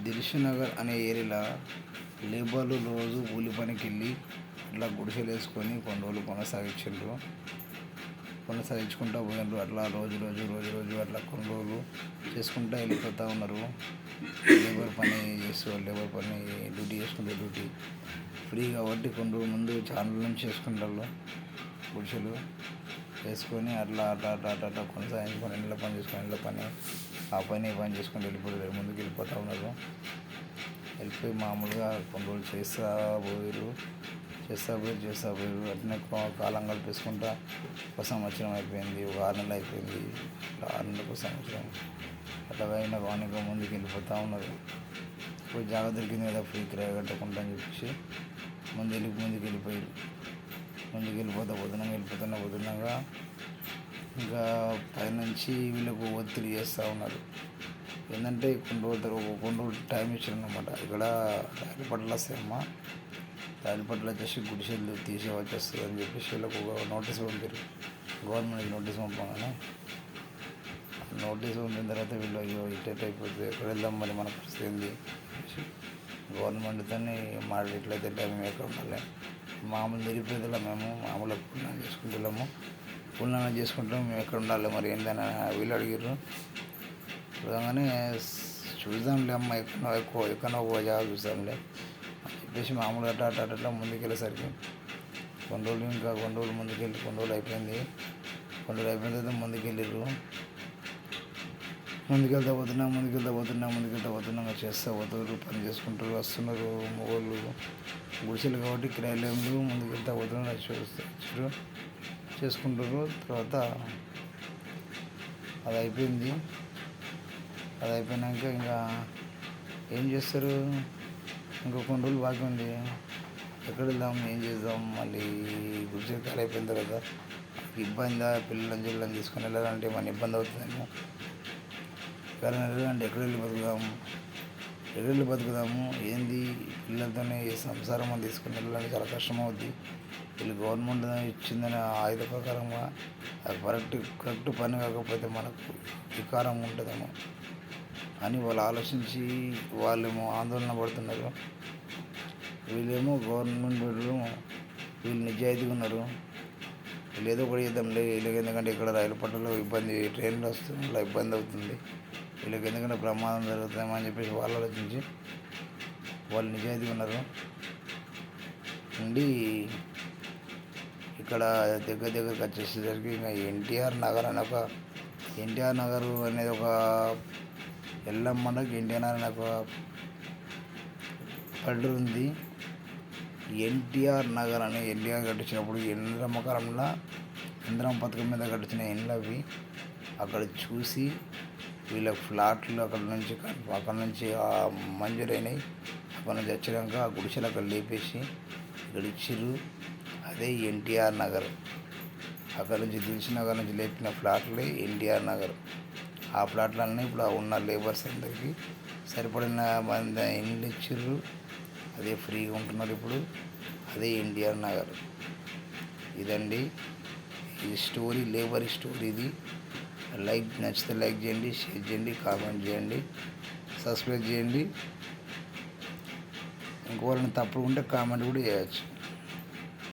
దిల్సుఖ్నగర్ అనే ఏరియాలో లేబర్లు రోజు కూలి పనికెళ్ళి అట్లా గుడిసెలు వేసుకొని కొన్ని రోజులు కొనసాగించుకుంటూ పోయినారు. అట్లా రోజు అట్లా కొన్ని రోజులు చేసుకుంటూ వెళ్ళిపోతూ ఉన్నారు. లేబర్ పని డ్యూటీ చేసుకుంటే డ్యూటీ ఫ్రీ కాబట్టి కొన్ని రోజుల ముందు ఛానల్ నుంచి చేసుకుంటారు. గుడిసెలు వేసుకొని అట్లా కొనసాగించుకొని ఇంట్లో పని చేసుకొని ఇంట్లో పని ఆ పని ఈ పని చేసుకొని ముందుకు వెళ్ళిపోతూ ఉన్నారు. వెళ్ళిపోయి మామూలుగా కొన్ని రోజులు చేస్తా పోయారు. అట్నే కాలం కలిపేసుకుంటా ఒక సంవత్సరం అయిపోయింది, ఒక 6 నెలలు అయిపోయింది, 6 నెలలకు సంవత్సరం అట్లా అయినా కానీ ముందుకు వెళ్ళిపోతూ ఉన్నారు. ఇప్పుడు జాగా దొరికింది కదా ఫ్రీ కిరాయి కట్టకుండా అని చెప్పేసి ముందుకు వెళ్ళిపోతున్నాగా ఇంకా పైనుంచి వీళ్ళకు ఒత్తిడి చేస్తూ ఉన్నారు. ఏంటంటే కొన్ని రోజులు టైం ఇచ్చారన్నమాట. ఇక్కడ రైలుపట్ల వచ్చేసి గుడిసెలు తీసేవచ్చేస్తుంది అని చెప్పేసి వీళ్ళకు నోటీస్ పంపారు. గవర్నమెంట్కి నోటీస్ పంపగానే నోటీస్ పంపిన తర్వాత వీళ్ళు ఇటెట్ అయిపోతుంది, ఎక్కడ వెళ్దాం మరి మన పరిస్థితి ఏంది గవర్నమెంట్తో ఇట్లయితే మేము ఎక్కడ ఉండాలి, మామూలు నిరుపేదలు మేము మామూలుగా పుల్లాన చేసుకుంటాం మేము ఎక్కడ ఉండాలి మరి ఏందని వీళ్ళు అడిగారు. చూడగానే చూద్దాంలే అమ్మ ఎక్కడో ఒక జాగా చూద్దాంలే అని చెప్పేసి మామూలుగా అట్లా ముందుకెళ్ళేసరికి కొన్ని రోజులు ముందుకెళ్ళి కొన్ని రోజులు అయిపోయింది. అయిపోయిన తర్వాత ముందుకెళ్తా పోతున్నాం చేస్తూ పోతారు, పని చేసుకుంటారు, వస్తున్నారు మొగోళ్ళు గుడిసెలు కాబట్టి కిరాయిలు ముందుకెళ్తా పోతున్నారు, చేసుకుంటారు. తర్వాత అది అయిపోయినాక ఇంకా ఏం చేస్తారు, ఇంకో కొన్ని రోజులు బాకీ ఉంది, ఎక్కడ వెళ్దాం ఏం చేద్దాం మళ్ళీ గుడిసెలు ఖాళీ అయిపోయిన తర్వాత ఇబ్బంది, పిల్లలని తీసుకొని వెళ్ళాలంటే మన ఇబ్బంది అవుతుందేమో, వెళ్ళాలంటే ఎక్కడ వెళ్ళి బతుకుదాము ఏంది పిల్లలతోనే సంసారం అని తీసుకొని వెళ్ళాలని చాలా కష్టం అవుద్ది. వీళ్ళు గవర్నమెంట్ ఇచ్చిందని ఆయుధ ప్రకారంగా అది కరెక్ట్ పని కాకపోతే మనకు వికారం ఉంటుందేమో అని వాళ్ళు ఆలోచించి వాళ్ళేమో ఆందోళన పడుతున్నారు. వీళ్ళేమో గవర్నమెంట్ వీళ్ళు నిజాయితీగా ఉన్నారు. వీళ్ళు ఏదో ఒకటి చేద్దాంలే వీళ్ళకి, ఎందుకంటే ఇక్కడ రైలు పట్టాలో ఇబ్బంది, ట్రైన్లు వస్తుంది అలా ఇబ్బంది అవుతుంది, వీళ్ళకి ఎందుకంటే ప్రమాదం జరుగుతుందేమో అని చెప్పేసి వాళ్ళు ఆలోచించి వాళ్ళు నిజాయితీగా ఉన్నారు. ఉండి ఇక్కడ దగ్గరికి వచ్చేసేసరికి ఇంకా ఎన్టీఆర్ నగర్ అనేది ఒక ఎల్లమ్మకి ఎన్టీఆర్ అనే ఒక పల్లె ఉంది. ఎన్టీఆర్ నగర్ అని ఎన్టీఆర్ కట్టించినప్పుడు ఇందిరమ్మ కాలంలో ఇందిరమ్మ పథకం మీద కట్టించిన ఇండ్లు అవి. అక్కడ చూసి వీళ్ళ ఫ్లాట్లు అక్కడ నుంచి మంజూరైనాయి. అక్కడ నుంచి వచ్చినాక ఆ గుడిసెలు అక్కడ లేపేసి ఇక్కడ ఇచ్చిర్రు. అదే ఎన్టీఆర్ నగర్. అక్కడ నుంచి దిల్సుఖ్నగర్ నుంచి లేపిన ఫ్లాట్లే ఎన్టీఆర్ నగర్. ఆ ఫ్లాట్లన్నీ ఇప్పుడు ఉన్న లేబర్స్ అందరికీ సరిపడిన మంది ఇండ్లు ఇచ్చిర్రు. అదే ఫ్రీగా ఉంటున్నారు ఇప్పుడు. అదే ఎన్టీఆర్ నగర్. ఇదండి ఈ స్టోరీ, లేబర్ స్టోరీ. ఇది నచ్చితే లైక్ చేయండి, షేర్ చేయండి, కామెంట్ చేయండి, సబ్స్క్రైబ్ చేయండి. ఇంకోరైనా తప్పుడు ఉంటే కామెంట్ కూడా చేయవచ్చు.